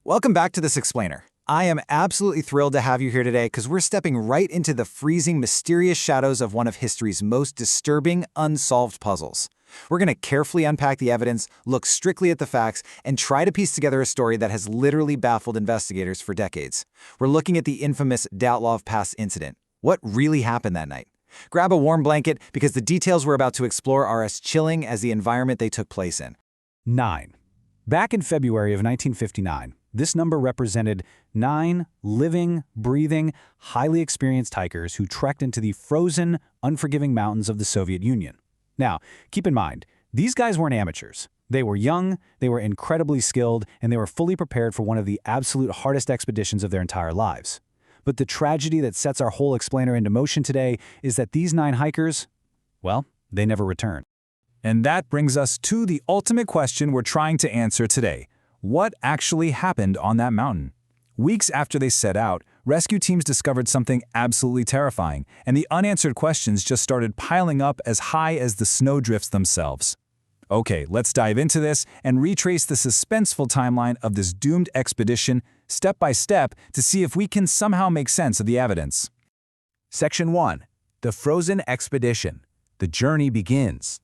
Welcome back to This Explainer. I am absolutely thrilled to have you here today because we're stepping right into the freezing, mysterious shadows of one of history's most disturbing, unsolved puzzles. We're going to carefully unpack the evidence, look strictly at the facts, and try to piece together a story that has literally baffled investigators for decades. We're looking at the infamous Dyatlov Pass Incident. What really happened that night? Grab a warm blanket because the details we're about to explore are as chilling as the environment they took place in. 9. Back in February of 1959, this number represented 9 living, breathing, highly experienced hikers who trekked into the frozen, unforgiving mountains of the Soviet Union. Now, keep in mind, these guys weren't amateurs. They were young, they were incredibly skilled, and they were fully prepared for one of the absolute hardest expeditions of their entire lives. But the tragedy that sets our whole explainer into motion today is that these 9 hikers, well, they never returned. And that brings us to the ultimate question we're trying to answer today. What actually happened on that mountain? Weeks after they set out, rescue teams discovered something absolutely terrifying, and the unanswered questions just started piling up as high as the snowdrifts themselves. Okay, let's dive into this and retrace the suspenseful timeline of this doomed expedition step by step to see if we can somehow make sense of the evidence. Section 1. The Frozen Expedition. The journey begins.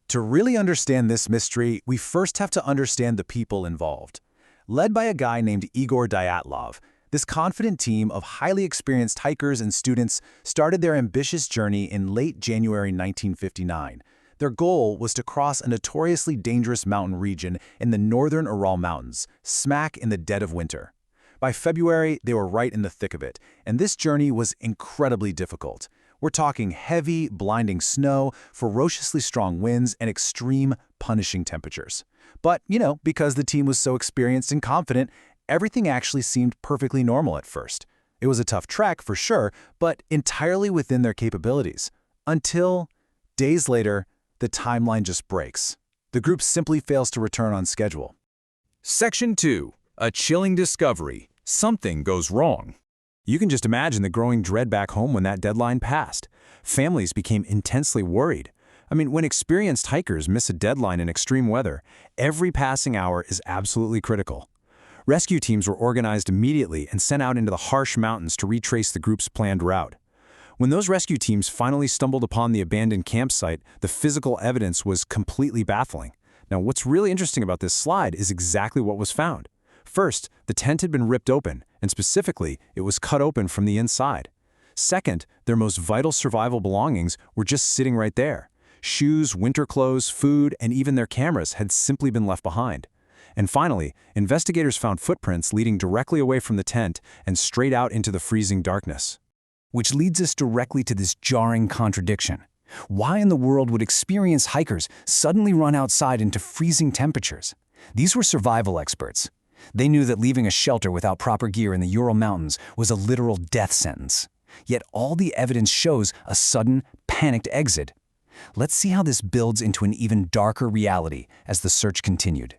To really understand this mystery, we first have to understand the people involved. Led by a guy named Igor Dyatlov, this confident team of highly experienced hikers and students started their ambitious journey in late January 1959. Their goal was to cross a notoriously dangerous mountain region in the northern Ural Mountains, smack in the dead of winter. By February, they were right in the thick of it, and this journey was incredibly difficult. We're talking heavy, blinding snow, ferociously strong winds, and extreme, punishing temperatures. But, because the team was so experienced and confident, everything actually seemed perfectly normal at first. It was a tough trek, for sure, but entirely within their capabilities. Until, days later, the timeline just breaks. The group simply fails to return on schedule. Section 2. A chilling discovery. Something goes wrong. You can just imagine the growing dread back home when that deadline passed. Families became intensely worried. When experienced hikers miss a deadline in extreme weather, every passing hour is absolutely critical. Rescue teams were organized immediately and sent out into the harsh mountains to retrace the group's planned route. When those rescue teams finally stumbled upon the abandoned campsite, the physical evidence was completely baffling. Now, what's really interesting about this slide is exactly what was found. First, the tent had been ripped open, and specifically, it was cut open from the inside. Second, their most vital survival belongings were just sitting right there. Shoes, winter clothes, food, and even their cameras had simply been left behind. And finally, investigators found footprints leading directly away from the tent and straight out into the freezing darkness. Which leads us directly to this jarring contradiction. Why in the world would experienced hikers suddenly run outside into freezing temperatures? These were survival experts. They knew that leaving a shelter without proper gear in the Ural Mountains was a literal death sentence. Yet all the evidence shows a sudden, panicked exit. Let's see how this builds into an even darker reality as the search continued.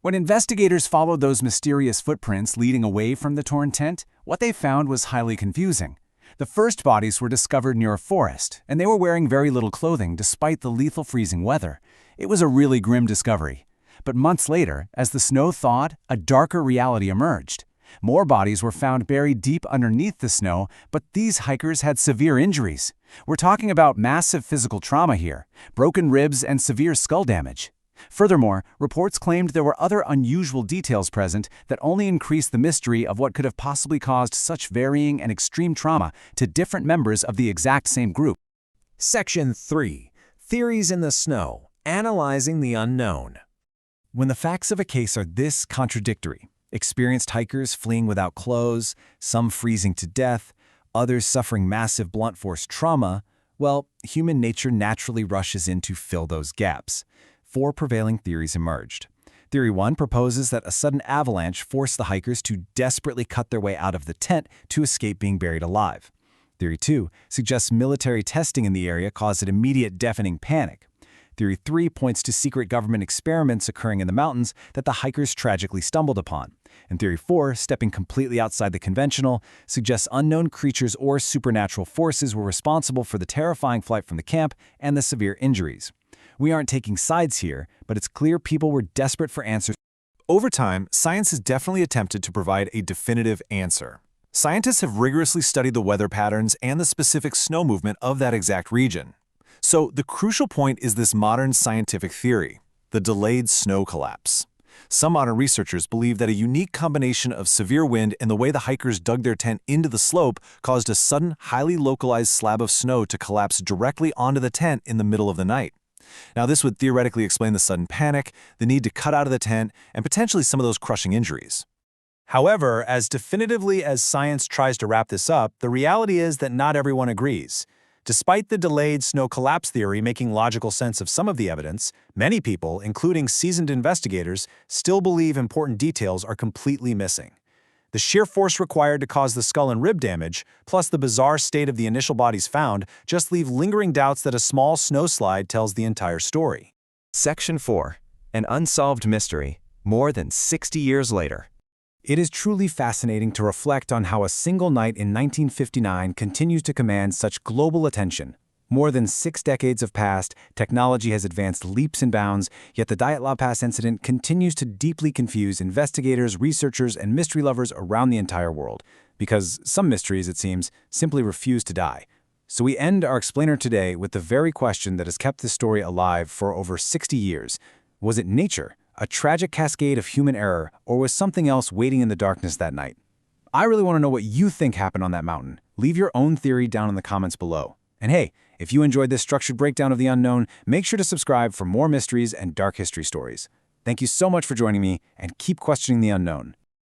When investigators followed those mysterious footprints leading away from the torn tent, what they found was highly confusing. The first bodies were discovered near a forest, and they were wearing very little clothing despite the lethal freezing weather. It was a really grim discovery. But months later, as the snow thawed, a darker reality emerged. More bodies were found buried deep underneath the snow, but these hikers had severe injuries. We're talking about massive physical trauma here, broken ribs and severe skull damage. Furthermore, reports claimed there were other unusual details present that only increased the mystery of what could have possibly caused such varying and extreme trauma to different members of the exact same group. Section 3. Theories in the Snow. Analyzing the Unknown. When the facts of a case are this contradictory, experienced hikers fleeing without clothes, some freezing to death, others suffering massive blunt force trauma, well, human nature naturally rushes in to fill those gaps. 4 prevailing theories emerged. Theory 1 proposes that a sudden avalanche forced the hikers to desperately cut their way out of the tent to escape being buried alive. Theory 2 suggests military testing in the area caused an immediate deafening panic. Theory 3 points to secret government experiments occurring in the mountains that the hikers tragically stumbled upon. And Theory 4, stepping completely outside the conventional, suggests unknown creatures or supernatural forces were responsible for the terrifying flight from the camp and the severe injuries. We aren't taking sides here, but it's clear people were desperate for answers. Over time, science has definitely attempted to provide a definitive answer. Scientists have rigorously studied the weather patterns and the specific snow movement of that exact region. So the crucial point is this modern scientific theory, the delayed snow collapse. Some modern researchers believe that a unique combination of severe wind and the way the hikers dug their tent into the slope caused a sudden, highly localized slab of snow to collapse directly onto the tent in the middle of the night. Now, this would theoretically explain the sudden panic, the need to cut out of the tent, and potentially some of those crushing injuries. However, as definitively as science tries to wrap this up, the reality is that not everyone agrees. Despite the delayed snow collapse theory making logical sense of some of the evidence, many people, including seasoned investigators, still believe important details are completely missing. The sheer force required to cause the skull and rib damage, plus the bizarre state of the initial bodies found, just leave lingering doubts that a small snowslide tells the entire story. Section 4. An unsolved mystery, more than 60 years later. It is truly fascinating to reflect on how a single night in 1959 continues to command such global attention. More than 6 decades have passed, technology has advanced leaps and bounds, yet the Dyatlov Pass incident continues to deeply confuse investigators, researchers, and mystery lovers around the entire world, because some mysteries, it seems, simply refuse to die. So we end our explainer today with the very question that has kept this story alive for over 60 years. Was it nature, a tragic cascade of human error, or was something else waiting in the darkness that night? I really want to know what you think happened on that mountain. Leave your own theory down in the comments below. And hey, if you enjoyed this structured breakdown of the unknown, make sure to subscribe for more mysteries and dark history stories. Thank you so much for joining me, and keep questioning the unknown.